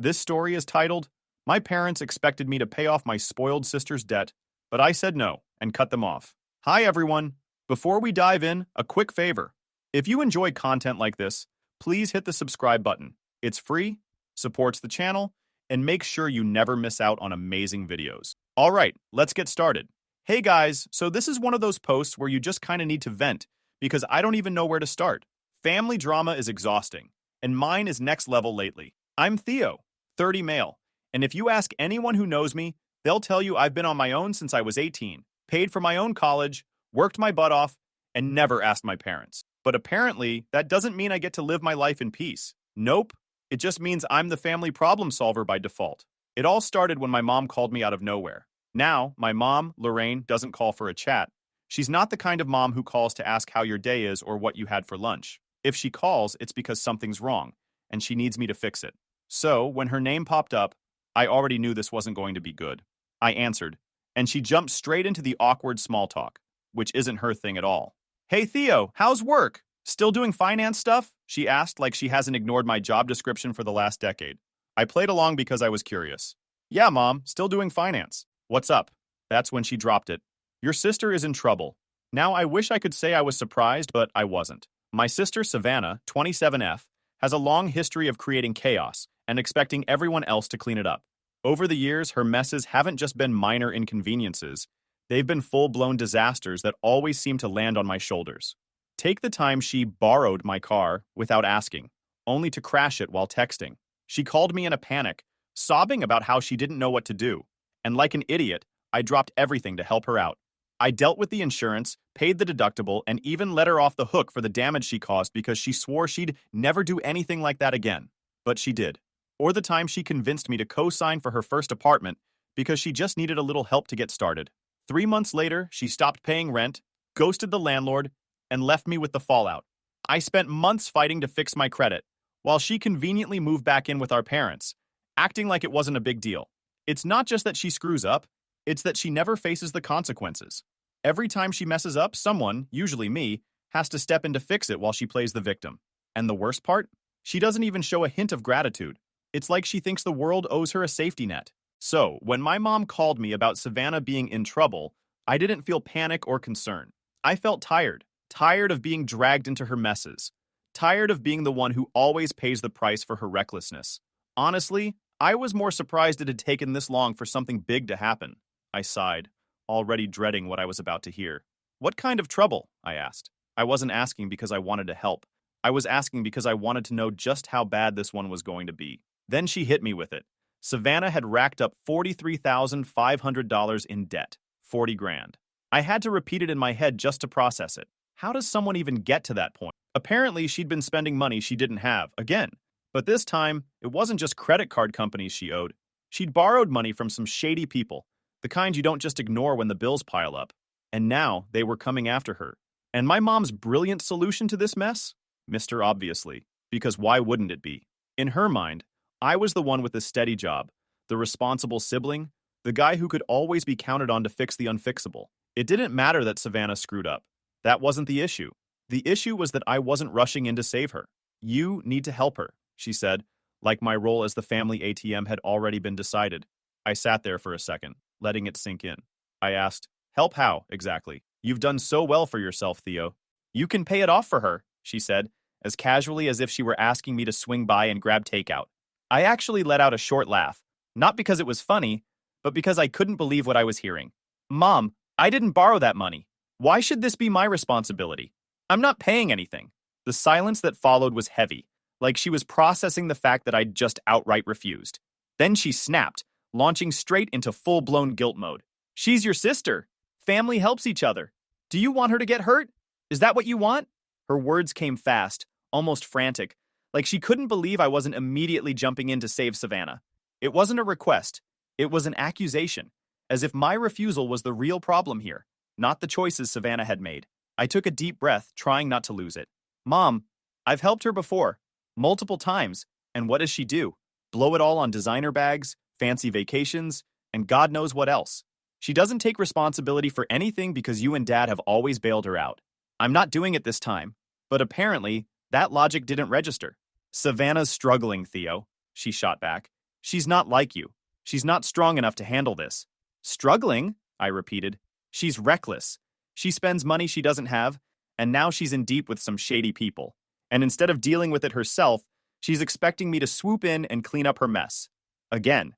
This story is titled, My Parents Expected Me to Pay Off My Spoiled Sister's Debt, but I said no and cut them off. Hi everyone. Before we dive in, a quick favor. If you enjoy content like this, please hit the subscribe button. It's free, supports the channel, and makes sure you never miss out on amazing videos. All right, let's get started. Hey guys, so this is one of those posts where you just kind of need to vent because I don't even know where to start. Family drama is exhausting, and mine is next level lately. I'm Theo, 30 male, and if you ask anyone who knows me, they'll tell you I've been on my own since I was 18, paid for my own college, worked my butt off, and never asked my parents. But apparently, that doesn't mean I get to live my life in peace. Nope, it just means I'm the family problem solver by default. It all started when my mom called me out of nowhere. Now, my mom, Lorraine, doesn't call for a chat. She's not the kind of mom who calls to ask how your day is or what you had for lunch. If she calls, it's because something's wrong, and she needs me to fix it. So, when her name popped up, I already knew this wasn't going to be good. I answered, and she jumped straight into the awkward small talk, which isn't her thing at all. Hey Theo, how's work? Still doing finance stuff? She asked like she hasn't ignored my job description for the last decade. I played along because I was curious. Yeah, Mom, still doing finance. What's up? That's when she dropped it. Your sister is in trouble. Now I wish I could say I was surprised, but I wasn't. My sister Savannah, 27F, has a long history of creating chaos and expecting everyone else to clean it up. Over the years, her messes haven't just been minor inconveniences. They've been full-blown disasters that always seem to land on my shoulders. Take the time she borrowed my car without asking, only to crash it while texting. She called me in a panic, sobbing about how she didn't know what to do. And like an idiot, I dropped everything to help her out. I dealt with the insurance, paid the deductible, and even let her off the hook for the damage she caused because she swore she'd never do anything like that again. But she did. Or the time she convinced me to co-sign for her first apartment because she just needed a little help to get started. 3 months later, she stopped paying rent, ghosted the landlord, and left me with the fallout. I spent months fighting to fix my credit, while she conveniently moved back in with our parents, acting like it wasn't a big deal. It's not just that she screws up, it's that she never faces the consequences. Every time she messes up, someone, usually me, has to step in to fix it while she plays the victim. And the worst part? She doesn't even show a hint of gratitude. It's like she thinks the world owes her a safety net. So, when my mom called me about Savannah being in trouble, I didn't feel panic or concern. I felt tired of being dragged into her messes, tired of being the one who always pays the price for her recklessness. Honestly, I was more surprised it had taken this long for something big to happen. I sighed, already dreading what I was about to hear. What kind of trouble? I asked. I wasn't asking because I wanted to help. I was asking because I wanted to know just how bad this one was going to be. Then she hit me with it. Savannah had racked up $43,500 in debt. 40 grand. I had to repeat it in my head just to process it. How does someone even get to that point? Apparently, she'd been spending money she didn't have, again. But this time, it wasn't just credit card companies she owed. She'd borrowed money from some shady people, the kind you don't just ignore when the bills pile up. And now, they were coming after her. And my mom's brilliant solution to this mess? Mr. Obviously. Because why wouldn't it be? In her mind, I was the one with the steady job, the responsible sibling, the guy who could always be counted on to fix the unfixable. It didn't matter that Savannah screwed up. That wasn't the issue. The issue was that I wasn't rushing in to save her. You need to help her, she said, like my role as the family ATM had already been decided. I sat there for a second, letting it sink in. I asked, help how, exactly? You've done so well for yourself, Theo. You can pay it off for her, she said, as casually as if she were asking me to swing by and grab takeout. I actually let out a short laugh, not because it was funny, but because I couldn't believe what I was hearing. Mom, I didn't borrow that money. Why should this be my responsibility? I'm not paying anything. The silence that followed was heavy, like she was processing the fact that I'd just outright refused. Then she snapped, launching straight into full-blown guilt mode. She's your sister. Family helps each other. Do you want her to get hurt? Is that what you want? Her words came fast, almost frantic, like she couldn't believe I wasn't immediately jumping in to save Savannah. It wasn't a request. It was an accusation, as if my refusal was the real problem here, not the choices Savannah had made. I took a deep breath, trying not to lose it. Mom, I've helped her before, multiple times, and what does she do? Blow it all on designer bags, fancy vacations, and God knows what else. She doesn't take responsibility for anything because you and Dad have always bailed her out. I'm not doing it this time, but apparently, that logic didn't register. Savannah's struggling, Theo, she shot back. She's not like you. She's not strong enough to handle this. Struggling? I repeated. She's reckless. She spends money she doesn't have, and now she's in deep with some shady people. And instead of dealing with it herself, she's expecting me to swoop in and clean up her mess. Again.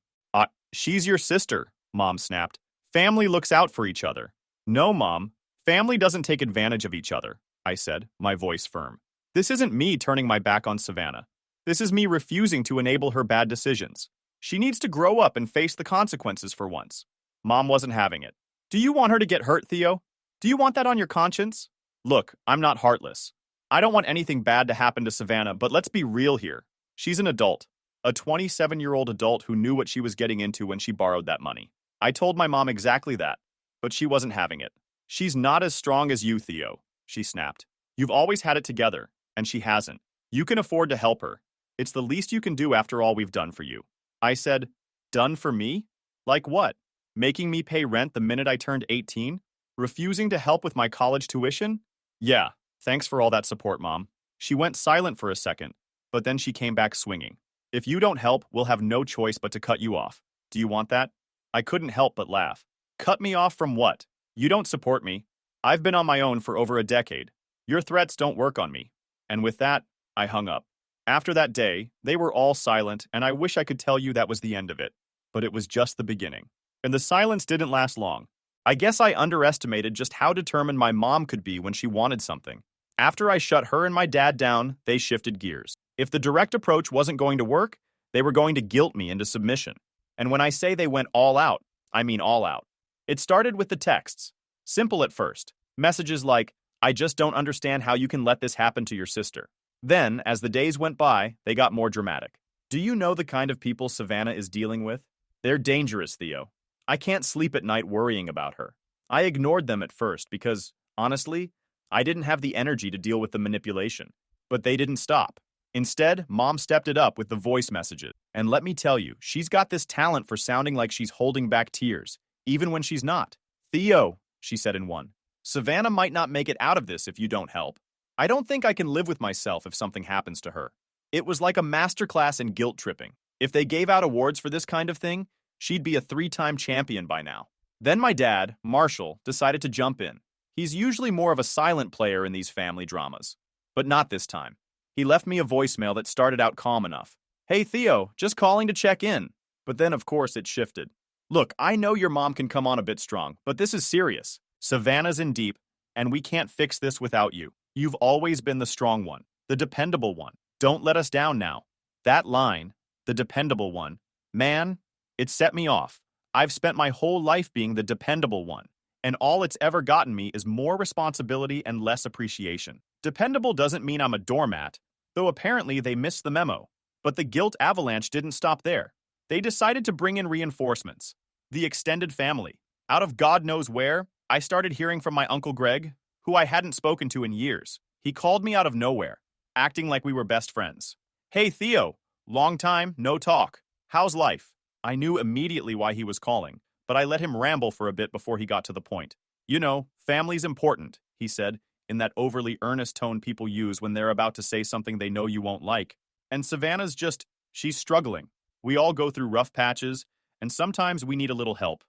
She's your sister, Mom snapped. Family looks out for each other. No, Mom. Family doesn't take advantage of each other, I said, my voice firm. This isn't me turning my back on Savannah. This is me refusing to enable her bad decisions. She needs to grow up and face the consequences for once. Mom wasn't having it. Do you want her to get hurt, Theo? Do you want that on your conscience? Look, I'm not heartless. I don't want anything bad to happen to Savannah, but let's be real here. She's an adult. A 27-year-old adult who knew what she was getting into when she borrowed that money. I told my mom exactly that, but she wasn't having it. She's not as strong as you, Theo, she snapped. You've always had it together, and she hasn't. You can afford to help her. It's the least you can do after all we've done for you. I said, done for me? Like what? Making me pay rent the minute I turned 18? Refusing to help with my college tuition? Yeah, thanks for all that support, Mom. She went silent for a second, but then she came back swinging. If you don't help, we'll have no choice but to cut you off. Do you want that? I couldn't help but laugh. Cut me off from what? You don't support me. I've been on my own for over a decade. Your threats don't work on me. And with that, I hung up. After that day, they were all silent, and I wish I could tell you that was the end of it. But it was just the beginning. And the silence didn't last long. I guess I underestimated just how determined my mom could be when she wanted something. After I shut her and my dad down, they shifted gears. If the direct approach wasn't going to work, they were going to guilt me into submission. And when I say they went all out, I mean all out. It started with the texts. Simple at first. Messages like, I just don't understand how you can let this happen to your sister. Then, as the days went by, they got more dramatic. Do you know the kind of people Savannah is dealing with? They're dangerous, Theo. I can't sleep at night worrying about her. I ignored them at first because, honestly, I didn't have the energy to deal with the manipulation. But they didn't stop. Instead, Mom stepped it up with the voice messages. And let me tell you, she's got this talent for sounding like she's holding back tears, even when she's not. Theo, she said in one, Savannah might not make it out of this if you don't help. I don't think I can live with myself if something happens to her. It was like a masterclass in guilt tripping. If they gave out awards for this kind of thing, she'd be a 3-time champion by now. Then my dad, Marshall, decided to jump in. He's usually more of a silent player in these family dramas. But not this time. He left me a voicemail that started out calm enough. Hey Theo, just calling to check in. But then of course it shifted. Look, I know your mom can come on a bit strong, but this is serious. Savannah's in deep, and we can't fix this without you. You've always been the strong one, the dependable one. Don't let us down now. That line, the dependable one, man, it set me off. I've spent my whole life being the dependable one, and all it's ever gotten me is more responsibility and less appreciation. Dependable doesn't mean I'm a doormat, though apparently they missed the memo. But the guilt avalanche didn't stop there. They decided to bring in reinforcements. The extended family. Out of God knows where, I started hearing from my Uncle Greg, who I hadn't spoken to in years. He called me out of nowhere, acting like we were best friends. Hey Theo, long time, no talk. How's life? I knew immediately why he was calling, but I let him ramble for a bit before he got to the point. You know, family's important, he said, in that overly earnest tone people use when they're about to say something they know you won't like. And Savannah's she's struggling. We all go through rough patches, and sometimes we need a little help.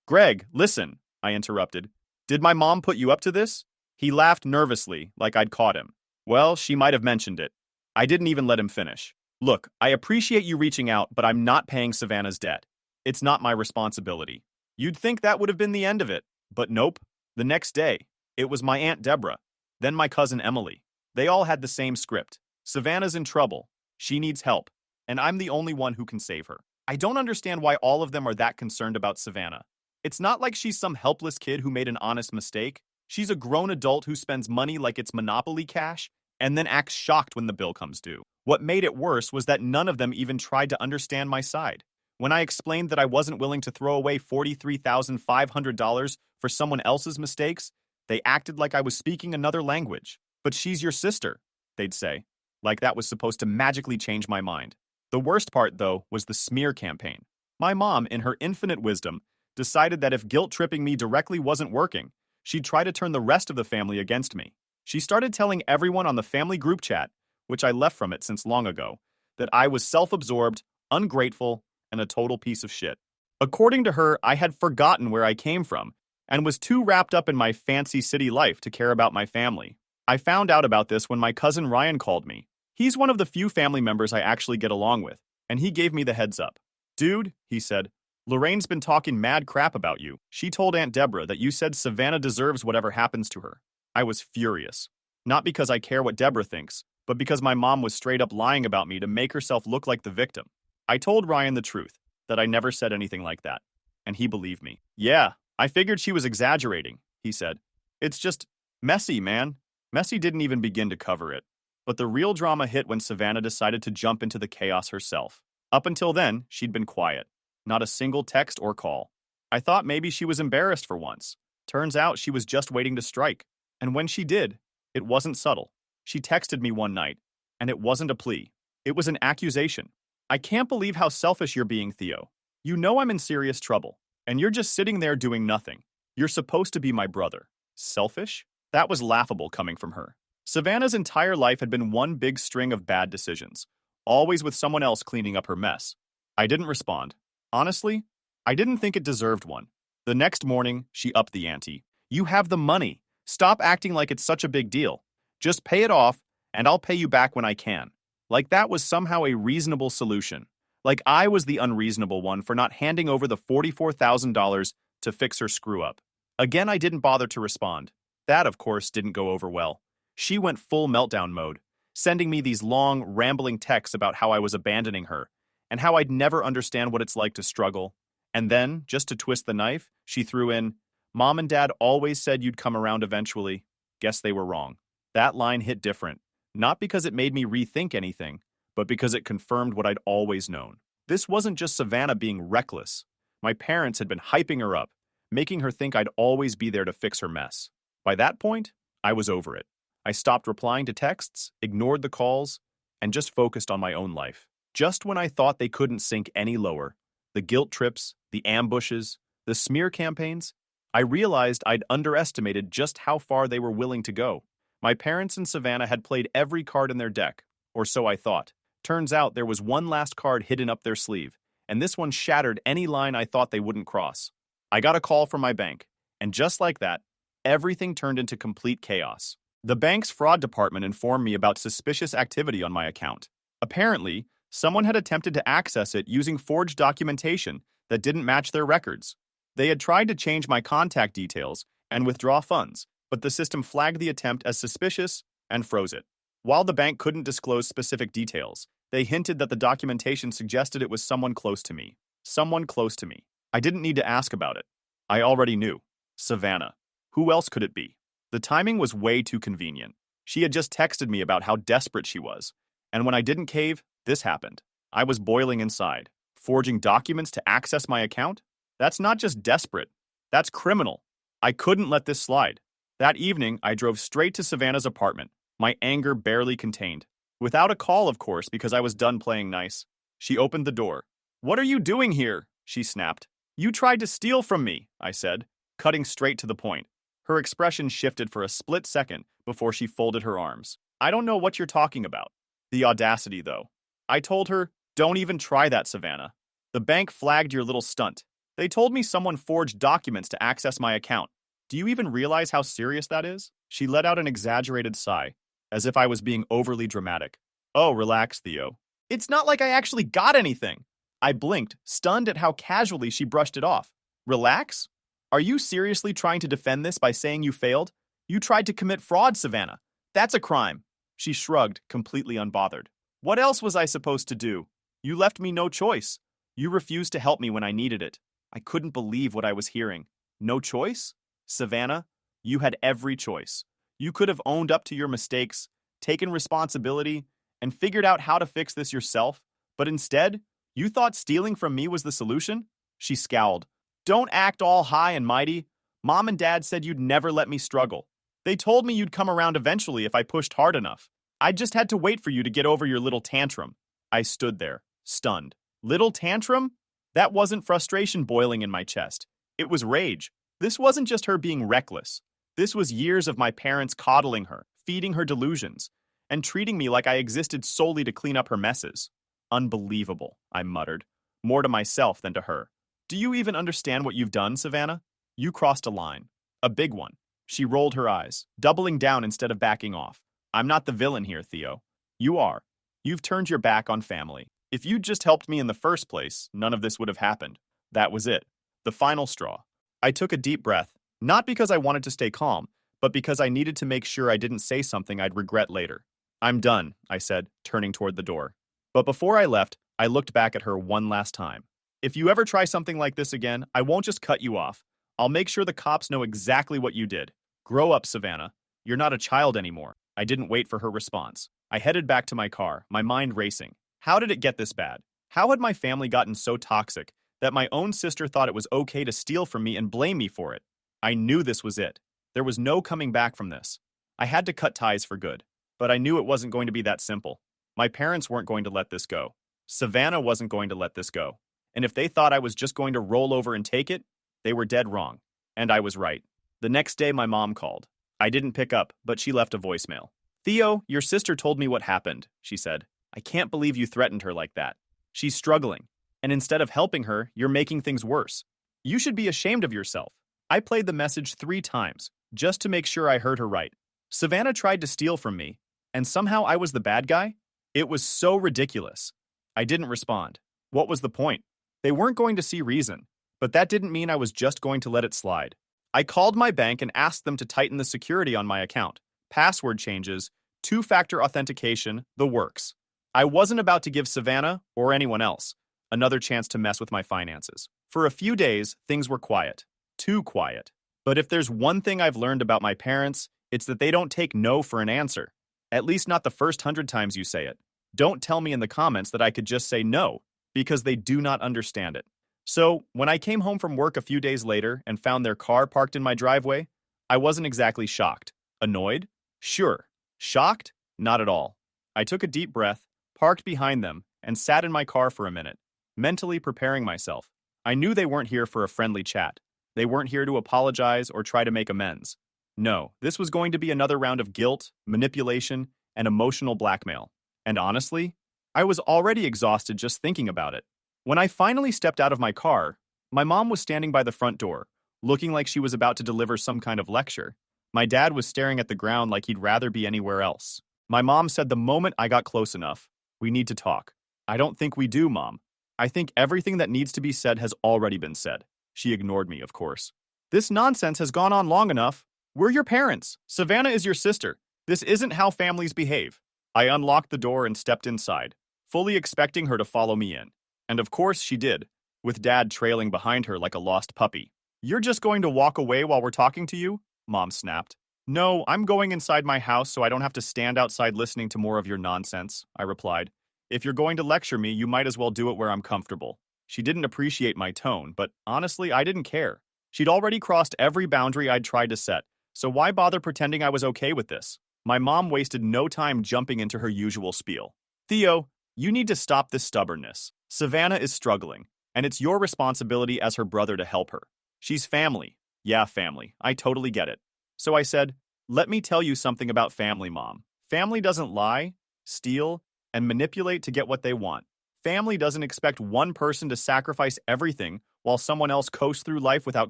Greg, listen, I interrupted. Did my mom put you up to this? He laughed nervously, like I'd caught him. Well, she might have mentioned it. I didn't even let him finish. Look, I appreciate you reaching out, but I'm not paying Savannah's debt. It's not my responsibility. You'd think that would have been the end of it, but nope. The next day, it was my Aunt Deborah, then my cousin Emily. They all had the same script. Savannah's in trouble. She needs help, and I'm the only one who can save her. I don't understand why all of them are that concerned about Savannah. It's not like she's some helpless kid who made an honest mistake. She's a grown adult who spends money like it's Monopoly cash and then acts shocked when the bill comes due. What made it worse was that none of them even tried to understand my side. When I explained that I wasn't willing to throw away $43,500 for someone else's mistakes, they acted like I was speaking another language. But she's your sister, they'd say, like that was supposed to magically change my mind. The worst part, though, was the smear campaign. My mom, in her infinite wisdom, decided that if guilt-tripping me directly wasn't working, she'd try to turn the rest of the family against me. She started telling everyone on the family group chat, which I left from it since long ago, that I was self-absorbed, ungrateful, and a total piece of shit. According to her, I had forgotten where I came from and was too wrapped up in my fancy city life to care about my family. I found out about this when my cousin Ryan called me. He's one of the few family members I actually get along with, and he gave me the heads up. Dude, he said, Lorraine's been talking mad crap about you. She told Aunt Deborah that you said Savannah deserves whatever happens to her. I was furious. Not because I care what Deborah thinks, but because my mom was straight up lying about me to make herself look like the victim. I told Ryan the truth, that I never said anything like that, and he believed me. Yeah, I figured she was exaggerating, he said. It's just messy, man. Messy didn't even begin to cover it. But the real drama hit when Savannah decided to jump into the chaos herself. Up until then, she'd been quiet. Not a single text or call. I thought maybe she was embarrassed for once. Turns out she was just waiting to strike. And when she did, it wasn't subtle. She texted me one night, and it wasn't a plea. It was an accusation. I can't believe how selfish you're being, Theo. You know I'm in serious trouble, and you're just sitting there doing nothing. You're supposed to be my brother. Selfish? That was laughable coming from her. Savannah's entire life had been one big string of bad decisions, always with someone else cleaning up her mess. I didn't respond. Honestly, I didn't think it deserved one. The next morning, she upped the ante. You have the money. Stop acting like it's such a big deal. Just pay it off, and I'll pay you back when I can. Like that was somehow a reasonable solution. Like I was the unreasonable one for not handing over the $44,000 to fix her screw-up. Again, I didn't bother to respond. That, of course, didn't go over well. She went full meltdown mode, sending me these long, rambling texts about how I was abandoning her, and how I'd never understand what it's like to struggle. And then, just to twist the knife, she threw in, Mom and Dad always said you'd come around eventually. Guess they were wrong. That line hit different, not because it made me rethink anything, but because it confirmed what I'd always known. This wasn't just Savannah being reckless. My parents had been hyping her up, making her think I'd always be there to fix her mess. By that point, I was over it. I stopped replying to texts, ignored the calls, and just focused on my own life. Just when I thought they couldn't sink any lower, the guilt trips, the ambushes, the smear campaigns, I realized I'd underestimated just how far they were willing to go. My parents and Savannah had played every card in their deck, or so I thought. Turns out there was one last card hidden up their sleeve, and this one shattered any line I thought they wouldn't cross. I got a call from my bank, and just like that, everything turned into complete chaos. The bank's fraud department informed me about suspicious activity on my account. Apparently, someone had attempted to access it using forged documentation that didn't match their records. They had tried to change my contact details and withdraw funds, but the system flagged the attempt as suspicious and froze it. While the bank couldn't disclose specific details, they hinted that the documentation suggested it was someone close to me. Someone close to me. I didn't need to ask about it. I already knew. Savannah. Who else could it be? The timing was way too convenient. She had just texted me about how desperate she was, and when I didn't cave, this happened. I was boiling inside. Forging documents to access my account? That's not just desperate. That's criminal. I couldn't let this slide. That evening, I drove straight to Savannah's apartment, my anger barely contained. Without a call, of course, because I was done playing nice. She opened the door. What are you doing here? She snapped. You tried to steal from me, I said, cutting straight to the point. Her expression shifted for a split second before she folded her arms. I don't know what you're talking about. The audacity, though. I told her, don't even try that, Savannah. The bank flagged your little stunt. They told me someone forged documents to access my account. Do you even realize how serious that is? She let out an exaggerated sigh, as if I was being overly dramatic. Oh, relax, Theo. It's not like I actually got anything. I blinked, stunned at how casually she brushed it off. Relax? Are you seriously trying to defend this by saying you failed? You tried to commit fraud, Savannah. That's a crime. She shrugged, completely unbothered. What else was I supposed to do? You left me no choice. You refused to help me when I needed it. I couldn't believe what I was hearing. No choice? Savannah, you had every choice. You could have owned up to your mistakes, taken responsibility, and figured out how to fix this yourself. But instead, you thought stealing from me was the solution? She scowled. Don't act all high and mighty. Mom and Dad said you'd never let me struggle. They told me you'd come around eventually if I pushed hard enough. I just had to wait for you to get over your little tantrum. I stood there, stunned. Little tantrum? That wasn't frustration boiling in my chest. It was rage. This wasn't just her being reckless. This was years of my parents coddling her, feeding her delusions, and treating me like I existed solely to clean up her messes. Unbelievable, I muttered. more to myself than to her. Do you even understand what you've done, Savannah? You crossed a line. A big one. She rolled her eyes, doubling down instead of backing off. I'm not the villain here, Theo. You are. You've turned your back on family. If you'd just helped me in the first place, none of this would have happened. That was it. The final straw. I took a deep breath, not because I wanted to stay calm, but because I needed to make sure I didn't say something I'd regret later. I'm done, I said, turning toward the door. But before I left, I looked back at her one last time. If you ever try something like this again, I won't just cut you off. I'll make sure the cops know exactly what you did. Grow up, Savannah. You're not a child anymore. I didn't wait for her response. I headed back to my car, my mind racing. How did it get this bad? How had my family gotten so toxic that my own sister thought it was okay to steal from me and blame me for it? I knew this was it. There was no coming back from this. I had to cut ties for good. But I knew it wasn't going to be that simple. My parents weren't going to let this go. Savannah wasn't going to let this go. And if they thought I was just going to roll over and take it, they were dead wrong. And I was right. The next day, my mom called. I didn't pick up, but she left a voicemail. Theo, your sister told me what happened, she said. I can't believe you threatened her like that. She's struggling. And instead of helping her, you're making things worse. You should be ashamed of yourself. I played the message 3 times, just to make sure I heard her right. Savannah tried to steal from me, and somehow I was the bad guy? It was so ridiculous. I didn't respond. What was the point? They weren't going to see reason, but that didn't mean I was just going to let it slide. I called my bank and asked them to tighten the security on my account. Password changes, 2-factor authentication, the works. I wasn't about to give Savannah, or anyone else, another chance to mess with my finances. For a few days, things were quiet. Too quiet. But if there's one thing I've learned about my parents, it's that they don't take no for an answer. At least not the first 100 times you say it. Don't tell me in the comments that I could just say no, because they do not understand it. So, when I came home from work a few days later and found their car parked in my driveway, I wasn't exactly shocked. Annoyed? Sure. Shocked? Not at all. I took a deep breath, parked behind them, and sat in my car for a minute, mentally preparing myself. I knew they weren't here for a friendly chat. They weren't here to apologize or try to make amends. No, this was going to be another round of guilt, manipulation, and emotional blackmail. And honestly, I was already exhausted just thinking about it. When I finally stepped out of my car, my mom was standing by the front door, looking like she was about to deliver some kind of lecture. My dad was staring at the ground like he'd rather be anywhere else. My mom said the moment I got close enough, we need to talk. I don't think we do, Mom. I think everything that needs to be said has already been said. She ignored me, of course. This nonsense has gone on long enough. We're your parents. Savannah is your sister. This isn't how families behave. I unlocked the door and stepped inside, fully expecting her to follow me in. And of course she did, with Dad trailing behind her like a lost puppy. You're just going to walk away while we're talking to you? Mom snapped. No, I'm going inside my house so I don't have to stand outside listening to more of your nonsense, I replied. If you're going to lecture me, you might as well do it where I'm comfortable. She didn't appreciate my tone, but honestly, I didn't care. She'd already crossed every boundary I'd tried to set, so why bother pretending I was okay with this? My mom wasted no time jumping into her usual spiel. Theo, you need to stop this stubbornness. Savannah is struggling, and it's your responsibility as her brother to help her. She's family. Yeah, family. I totally get it. So I said, let me tell you something about family, Mom. Family doesn't lie, steal, and manipulate to get what they want. Family doesn't expect one person to sacrifice everything while someone else coasts through life without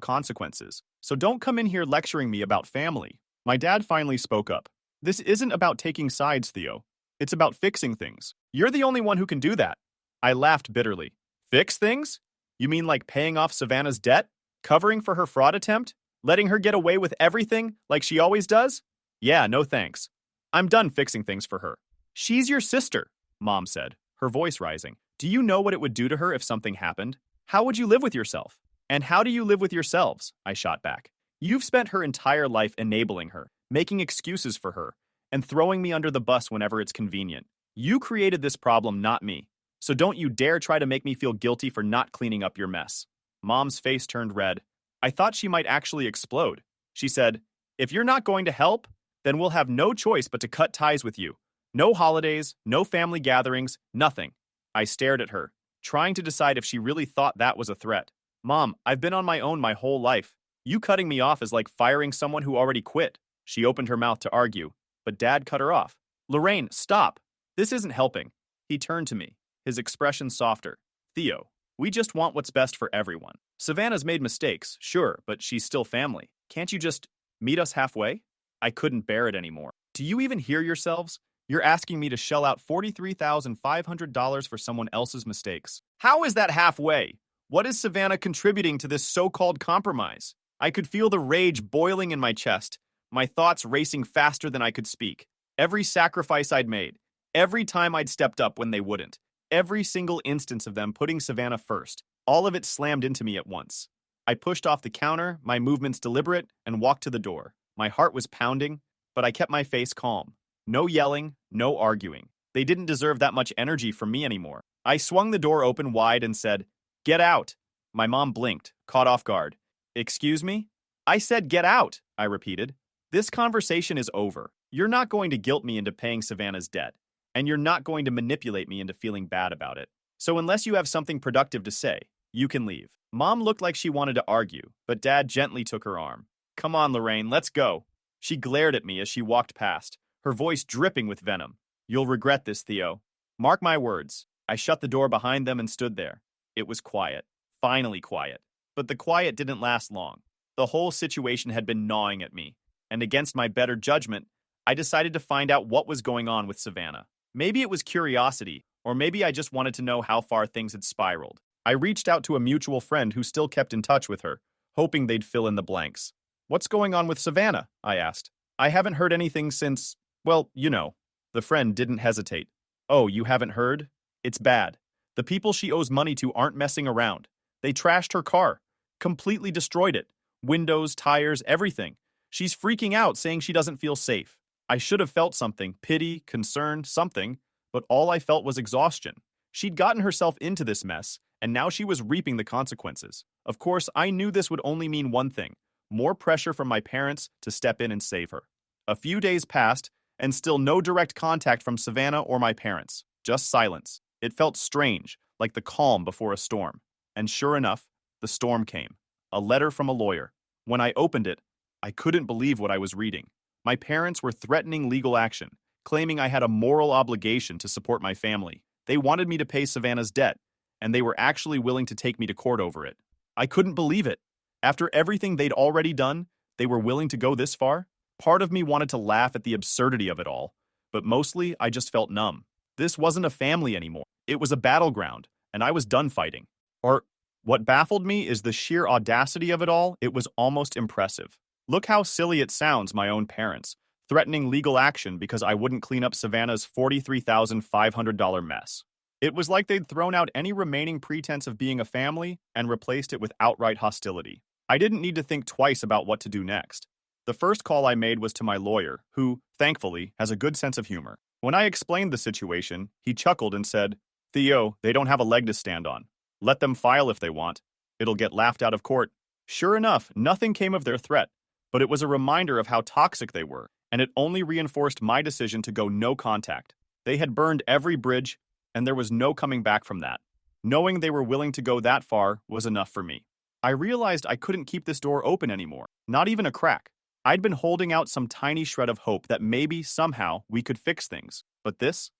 consequences. So don't come in here lecturing me about family. My dad finally spoke up. This isn't about taking sides, Theo. It's about fixing things. You're the only one who can do that. I laughed bitterly. Fix things? You mean like paying off Savannah's debt? Covering for her fraud attempt? Letting her get away with everything like she always does? Yeah, no thanks. I'm done fixing things for her. She's your sister, Mom said, her voice rising. Do you know what it would do to her if something happened? How would you live with yourself? And how do you live with yourselves? I shot back. You've spent her entire life enabling her, making excuses for her, and throwing me under the bus whenever it's convenient. You created this problem, not me. So don't you dare try to make me feel guilty for not cleaning up your mess. Mom's face turned red. I thought she might actually explode. She said, if you're not going to help, then we'll have no choice but to cut ties with you. No holidays, no family gatherings, nothing. I stared at her, trying to decide if she really thought that was a threat. Mom, I've been on my own my whole life. You cutting me off is like firing someone who already quit. She opened her mouth to argue, but Dad cut her off. Lorraine, stop. This isn't helping. He turned to me, his expression softer. Theo, We just want what's best for everyone. Savannah's made mistakes, sure, but she's still family. Can't you just meet us halfway? I couldn't bear it anymore. Do you even hear yourselves? You're asking me to shell out $43,500 for someone else's mistakes. How is that halfway? What is Savannah contributing to this so-called compromise? I could feel the rage boiling in my chest, my thoughts racing faster than I could speak. Every sacrifice I'd made, every time I'd stepped up when they wouldn't, every single instance of them putting Savannah first, all of it slammed into me at once. I pushed off the counter, my movements deliberate, and walked to the door. My heart was pounding, but I kept my face calm. No yelling, no arguing. They didn't deserve that much energy from me anymore. I swung the door open wide and said, "Get out." My mom blinked, caught off guard. "Excuse me?" "I said get out," I repeated. "This conversation is over. You're not going to guilt me into paying Savannah's debt, and you're not going to manipulate me into feeling bad about it. So unless you have something productive to say, you can leave." Mom looked like she wanted to argue, but Dad gently took her arm. "Come on, Lorraine, let's go." She glared at me as she walked past, her voice dripping with venom. "You'll regret this, Theo. Mark my words." I shut the door behind them and stood there. It was quiet. Finally quiet. But the quiet didn't last long. The whole situation had been gnawing at me, and against my better judgment, I decided to find out what was going on with Savannah. Maybe it was curiosity, or maybe I just wanted to know how far things had spiraled. I reached out to a mutual friend who still kept in touch with her, hoping they'd fill in the blanks. "What's going on with Savannah?" I asked. "I haven't heard anything since, well, you know." The friend didn't hesitate. "Oh, you haven't heard? It's bad. The people she owes money to aren't messing around. They trashed her car, completely destroyed it. Windows, tires, everything. She's freaking out, saying she doesn't feel safe." I should have felt something, pity, concern, something, but all I felt was exhaustion. She'd gotten herself into this mess, and now she was reaping the consequences. Of course, I knew this would only mean one thing: more pressure from my parents to step in and save her. A few days passed, and still no direct contact from Savannah or my parents. Just silence. It felt strange, like the calm before a storm. And sure enough, the storm came. A letter from a lawyer. When I opened it, I couldn't believe what I was reading. My parents were threatening legal action, claiming I had a moral obligation to support my family. They wanted me to pay Savannah's debt, and they were actually willing to take me to court over it. I couldn't believe it. After everything they'd already done, they were willing to go this far? Part of me wanted to laugh at the absurdity of it all, but mostly I just felt numb. This wasn't a family anymore. It was a battleground, and I was done fighting. Or, what baffled me is the sheer audacity of it all. It was almost impressive. Look how silly it sounds, my own parents, threatening legal action because I wouldn't clean up Savannah's $43,500 mess. It was like they'd thrown out any remaining pretense of being a family and replaced it with outright hostility. I didn't need to think twice about what to do next. The first call I made was to my lawyer, who, thankfully, has a good sense of humor. When I explained the situation, he chuckled and said, "Theo, they don't have a leg to stand on. Let them file if they want. It'll get laughed out of court." Sure enough, nothing came of their threat, but it was a reminder of how toxic they were, and it only reinforced my decision to go no contact. They had burned every bridge, and there was no coming back from that. Knowing they were willing to go that far was enough for me. I realized I couldn't keep this door open anymore, not even a crack. I'd been holding out some tiny shred of hope that maybe, somehow, we could fix things. But this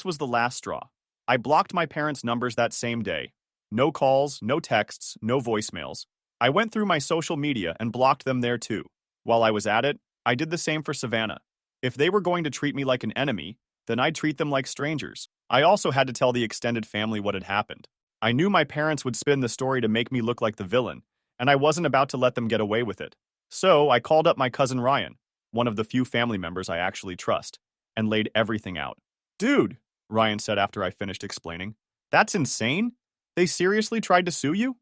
was the last straw. I blocked my parents' numbers that same day. No calls, no texts, no voicemails. I went through my social media and blocked them there too. While I was at it, I did the same for Savannah. If they were going to treat me like an enemy, then I'd treat them like strangers. I also had to tell the extended family what had happened. I knew my parents would spin the story to make me look like the villain, and I wasn't about to let them get away with it. So I called up my cousin Ryan, one of the few family members I actually trust, and laid everything out. "Dude," Ryan said after I finished explaining, "that's insane? They seriously tried to sue you?"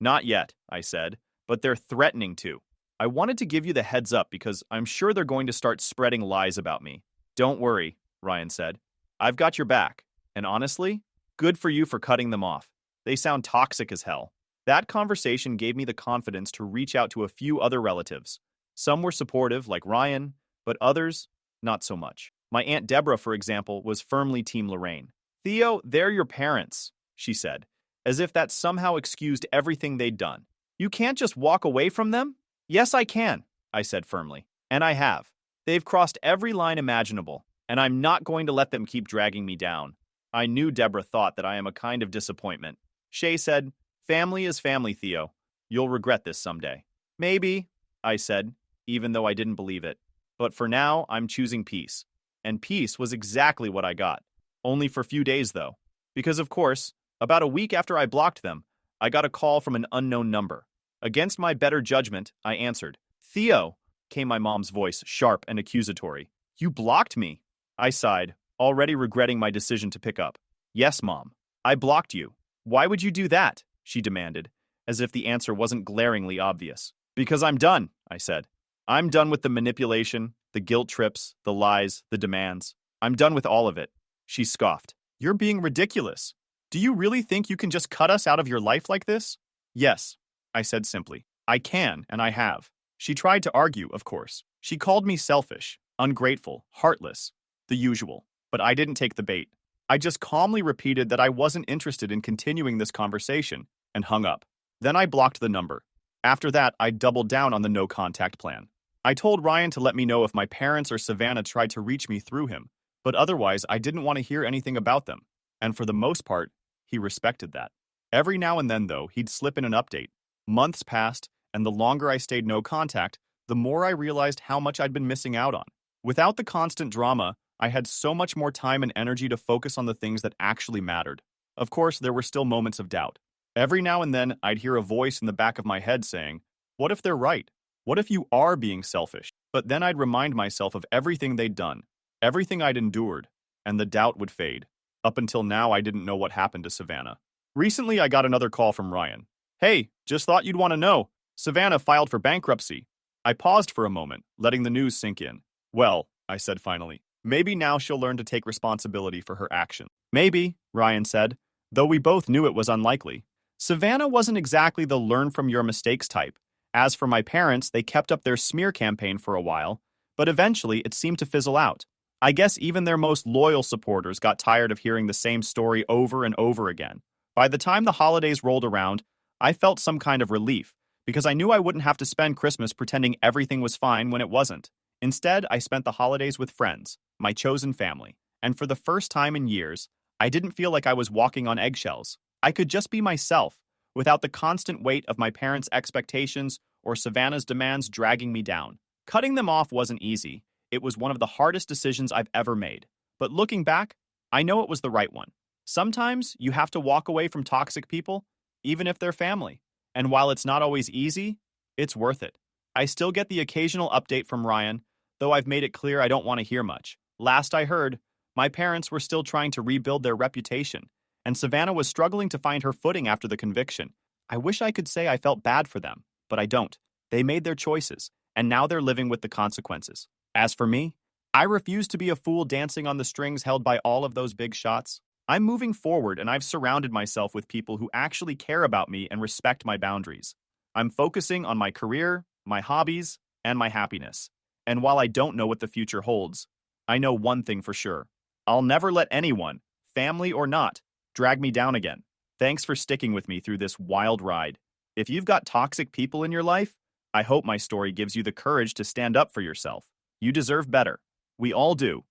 "Not yet," I said, "but they're threatening to. I wanted to give you the heads up because I'm sure they're going to start spreading lies about me." "Don't worry," Ryan said. "I've got your back. And honestly, good for you for cutting them off. They sound toxic as hell." That conversation gave me the confidence to reach out to a few other relatives. Some were supportive, like Ryan, but others, not so much. My Aunt Deborah, for example, was firmly Team Lorraine. "Theo, they're your parents," she said, as if that somehow excused everything they'd done. "You can't just walk away from them?" "Yes, I can," I said firmly. "And I have. They've crossed every line imaginable, and I'm not going to let them keep dragging me down." I knew Deborah thought that I am a kind of disappointment. Shay said, "Family is family, Theo. You'll regret this someday." "Maybe," I said, even though I didn't believe it. "But for now, I'm choosing peace." And peace was exactly what I got. Only for few days, though. Because, of course, about a week after I blocked them, I got a call from an unknown number. Against my better judgment, I answered. "Theo," came my mom's voice, sharp and accusatory. "You blocked me." I sighed, already regretting my decision to pick up. "Yes, Mom. I blocked you." "Why would you do that?" she demanded, as if the answer wasn't glaringly obvious. "Because I'm done," I said. "I'm done with the manipulation, the guilt trips, the lies, the demands. I'm done with all of it." She scoffed. "You're being ridiculous. Do you really think you can just cut us out of your life like this?" "Yes," I said simply. "I can, and I have." She tried to argue, of course. She called me selfish, ungrateful, heartless, the usual. But I didn't take the bait. I just calmly repeated that I wasn't interested in continuing this conversation and hung up. Then I blocked the number. After that, I doubled down on the no-contact plan. I told Ryan to let me know if my parents or Savannah tried to reach me through him, but otherwise I didn't want to hear anything about them, and for the most part, he respected that. Every now and then, though, he'd slip in an update. Months passed, and the longer I stayed no contact, the more I realized how much I'd been missing out on. Without the constant drama, I had so much more time and energy to focus on the things that actually mattered. Of course, there were still moments of doubt. Every now and then, I'd hear a voice in the back of my head saying, "What if they're right? What if you are being selfish?" But then I'd remind myself of everything they'd done, everything I'd endured, and the doubt would fade. Up until now, I didn't know what happened to Savannah. Recently, I got another call from Ryan. "Hey, just thought you'd want to know. Savannah filed for bankruptcy." I paused for a moment, letting the news sink in. "Well," I said finally, "maybe now she'll learn to take responsibility for her actions." "Maybe," Ryan said, though we both knew it was unlikely. Savannah wasn't exactly the learn from your mistakes type. As for my parents, they kept up their smear campaign for a while, but eventually it seemed to fizzle out. I guess even their most loyal supporters got tired of hearing the same story over and over again. By the time the holidays rolled around, I felt some kind of relief, because I knew I wouldn't have to spend Christmas pretending everything was fine when it wasn't. Instead, I spent the holidays with friends, my chosen family, and for the first time in years, I didn't feel like I was walking on eggshells. I could just be myself, without the constant weight of my parents' expectations or Savannah's demands dragging me down. Cutting them off wasn't easy. It was one of the hardest decisions I've ever made. But looking back, I know it was the right one. Sometimes you have to walk away from toxic people, even if they're family. And while it's not always easy, it's worth it. I still get the occasional update from Ryan, though I've made it clear I don't want to hear much. Last I heard, my parents were still trying to rebuild their reputation, and Savannah was struggling to find her footing after the conviction. I wish I could say I felt bad for them, but I don't. They made their choices, and now they're living with the consequences. As for me, I refuse to be a fool dancing on the strings held by all of those big shots. I'm moving forward, and I've surrounded myself with people who actually care about me and respect my boundaries. I'm focusing on my career, my hobbies, and my happiness. And while I don't know what the future holds, I know one thing for sure. I'll never let anyone, family or not, drag me down again. Thanks for sticking with me through this wild ride. If you've got toxic people in your life, I hope my story gives you the courage to stand up for yourself. You deserve better. We all do.